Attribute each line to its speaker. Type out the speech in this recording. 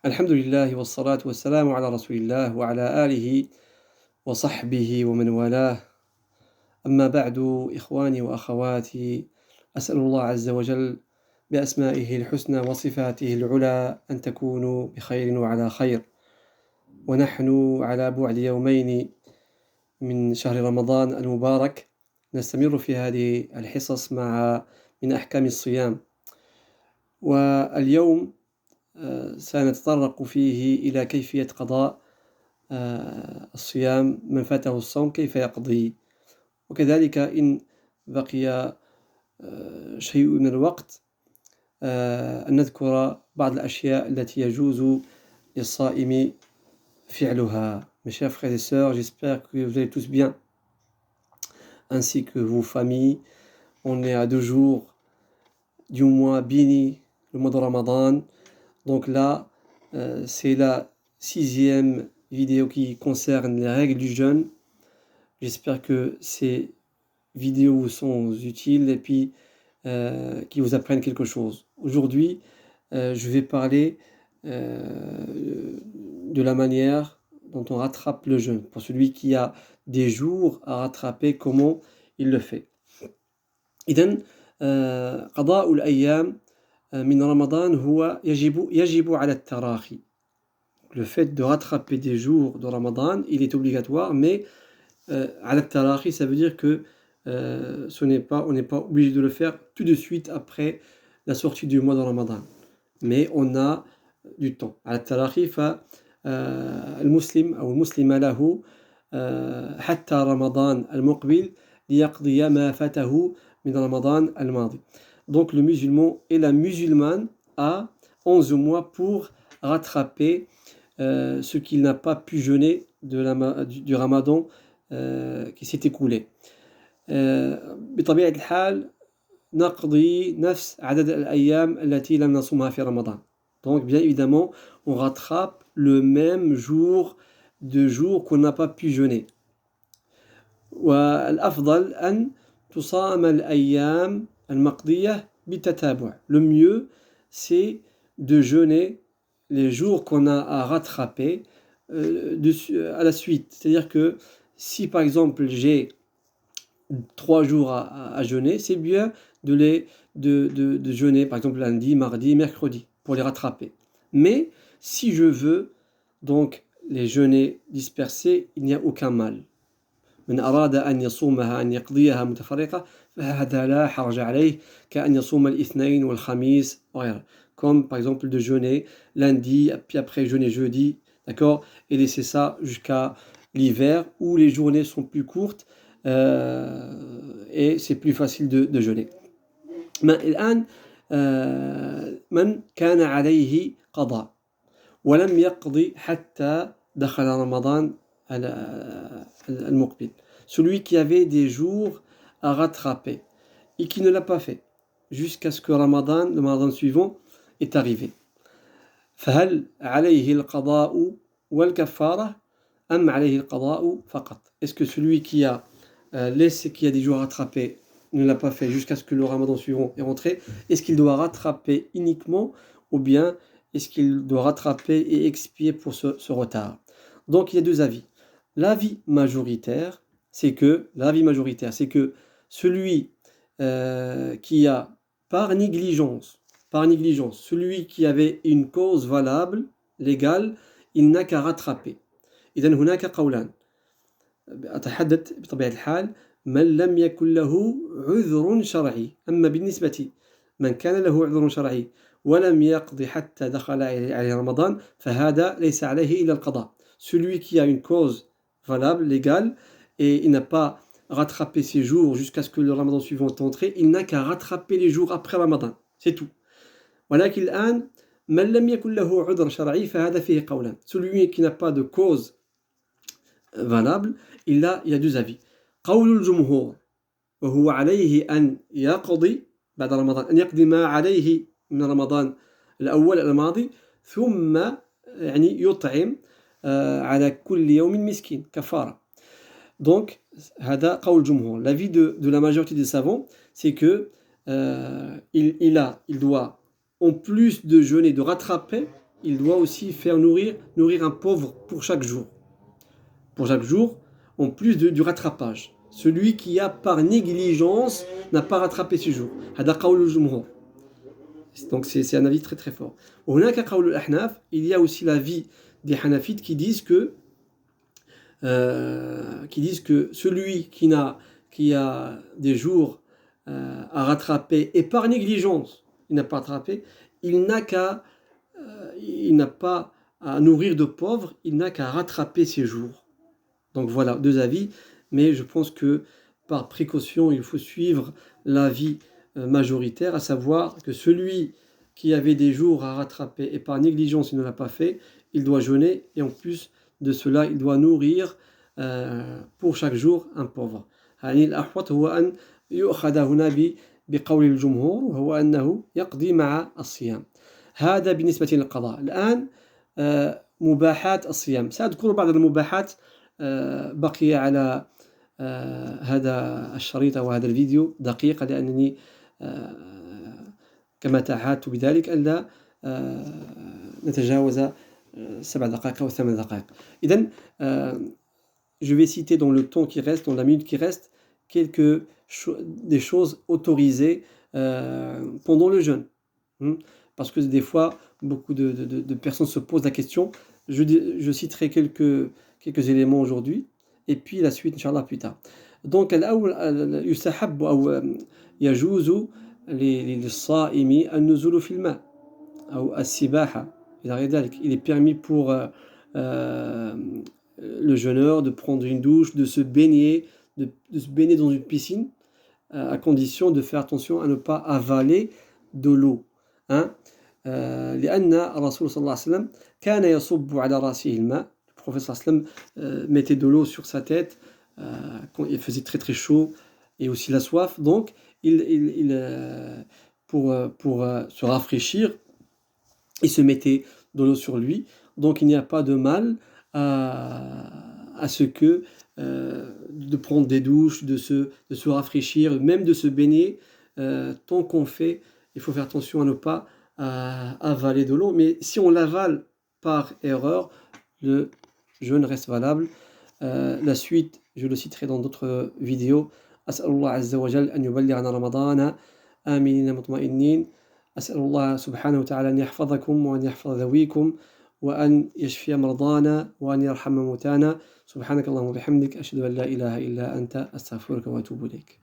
Speaker 1: الحمد لله والصلاة والسلام على رسول الله وعلى آله وصحبه ومن والاه. أما بعد، إخواني وأخواتي، أسأل الله عز وجل بأسمائه الحسنى وصفاته العلى أن تكونوا بخير وعلى خير، ونحن على بعد يومين من شهر رمضان المبارك نستمر في هذه الحصص من أحكام الصيام. واليوم سنتطرق فيه إلى كيفية قضاء الصيام، من فاته الصوم كيف يقضي، وكذلك إن بقي شيء من الوقت أن نذكر بعض الأشياء التي يجوز للصائم فعلها. Mes chers frères et sœurs, j'espère que vous allez tous bien, ainsi que vos familles. On est à 2 jours du mois béni, le mois de Ramadan. Donc là, c'est la 6e vidéo qui concerne les règles du jeûne. J'espère que ces vidéos vous sont utiles et puis qui vous apprennent quelque chose. Aujourd'hui, je vais parler de la manière dont on rattrape le jeûne. Pour celui qui a des jours à rattraper, comment il le fait. إذن قضاء الأيام من رمضان هو يجب على التراخي. Le fait de rattraper des jours de Ramadan, il est obligatoire, mais على التراخي, ça veut dire que on n'est pas obligé de le faire tout de suite après la sortie du mois de Ramadan, mais on a du temps. على التراخي فالمسلم أو المسلم له حتى رمضان المقبل ليقضي ما فاته من رمضان الماضي. Donc le musulman et la musulmane a 11 mois pour rattraper ce qu'il n'a pas pu jeûner du Ramadan qui s'est écoulé. بطبيعة الحال نقضي نفس عدد الأيام التي لم نصومها في رمضان. Donc bien évidemment, on rattrape le même jours qu'on n'a pas pu jeûner. والأفضل أن تصام الأيام المقضية بالتتابع. Le mieux, c'est de jeûner les jours qu'on a à rattraper à la suite. C'est-à-dire que si par exemple j'ai 3 jours à jeûner, c'est bien de jeûner par exemple lundi, mardi, mercredi pour les rattraper. Mais si je veux donc les jeûner dispersés, il n'y a aucun mal. من أراد أن يصومها أن يقضيها متفرقة فهذا لا حرج عليه كأن يصوم الاثنين والخميس وغيره. Comme par exemple de jeûner lundi, puis après jeûner jeudi, d'accord, et laisser ça jusqu'à l'hiver où les journées sont plus courtes et c'est plus facile de jeûner. الآن من كان عليه قضاء ولم يقضي حتى دخل رمضان المقبل. Celui qui avait des jours à rattraper et qui ne l'a pas fait jusqu'à ce que le Ramadan suivant est arrivé. فهل عليه القضاء والكفارة أم عليه القضاء فقط? Est-ce que celui qui a des jours à rattraper ne l'a pas fait jusqu'à ce que le Ramadan suivant est rentré, est-ce qu'il doit rattraper uniquement ou bien est-ce qu'il doit rattraper et expier pour ce retard? Donc il y a 2 avis. L'avis majoritaire, c'est que celui qui a par négligence, celui qui avait une cause valable, légale, il n'a qu'à rattraper. إذن هناك قولان. أتحدث بطبيعة الحال من لم يكن له عذر شرعي. أما بالنسبة من كان له عذر شرعي ولم يقضي حتى دخل عليه رمضان فهذا ليس عليه إلا القضاء. Celui qui a une cause valable, légale, et il n'a pas rattrapé ses jours jusqu'à ce que le Ramadan suivant est entré, il n'a qu'à rattraper les jours après Ramadan. C'est tout. ولكن الآن من لم يكن له عذر شرعي فهذا فيه قولان. Celui qui n'a pas de cause valable, il y a 2 avis. قول الجمهور وهو عليه أن يقضي بعد رمضان أن يقضي ما عليه من رمضان الأول الماضي ثم يعني يطعم على كل يوم مسكين كفارة. Donc هذا قول الجمهور. L'avis de la majorité des savants, c'est que il doit en plus de jeûner, de rattraper, il doit aussi faire nourrir un pauvre pour chaque jour. Pour chaque jour, en plus du rattrapage. Celui qui a par négligence n'a pas rattrapé ce jour. هذا قول الجمهور. Donc c'est un avis très très fort. هناك قول الأحناف, il y a aussi l'avis des Hanafites qui disent que celui qui a des jours à rattraper et par négligence il n'a pas rattrapé, il n'a pas à nourrir de pauvres, il n'a qu'à rattraper ses jours. Donc voilà, deux avis, mais je pense que par précaution, il faut suivre l'avis majoritaire, à savoir que celui qui avait des jours à rattraper et par négligence il ne l'a pas fait, il doit jeûner et en plus de cela, il doit nourrir pour chaque jour un pauvre. يعني الأحوط هو أن يؤخذ هنا بقول الجمهور وهو أنه يقضي مع الصيام. هذا بالنسبة للقضاء. الآن مباحات الصيام. سأذكر بعض المباحات بقي على هذا الشريط أو هذا الفيديو دقيقة لأنني كما تعهدت بذلك ألا نتجاوز 7 دقائق أو 8 دقائق. إذن je vais citer dans le temps qui reste, dans la minute qui reste, des choses autorisées pendant le jeûne. Parce que des fois, beaucoup de personnes se posent la question. Je citerai quelques éléments aujourd'hui, et puis la suite, Inch'Allah, plus tard. Donc, يستحب أو يجوز للصائم النزول في الماء أو السباحة إلى غير ذلك. Il est permis pour le jeûneur de prendre une douche, de se baigner dans une piscine, à condition de faire attention à ne pas avaler de l'eau. لأن الرسول صلى الله عليه وسلم كان يصب على رأسه الماء. Le prophète صلى الله عليه وسلم mettait de l'eau sur sa tête quand il faisait très très chaud et aussi la soif. Donc, pour se rafraîchir, il se mettait de l'eau sur lui. Donc, il n'y a pas de mal à ce que de prendre des douches, de se rafraîchir, même de se baigner. Tant qu'on fait, il faut faire attention à ne pas avaler de l'eau. Mais si on l'avale par erreur, le jeûne reste valable. La suite, je le citerai dans d'autres vidéos. أسأل الله عز وجل أن يبلغنا رمضان آمنين مطمئنين. أسأل الله سبحانه وتعالى أن يحفظكم وأن يحفظ ذويكم وأن يشفي مرضانا وأن يرحم موتانا. سبحانك اللهم وبحمدك أشهد أن لا إله إلا أنت أستغفرك وأتوب إليك.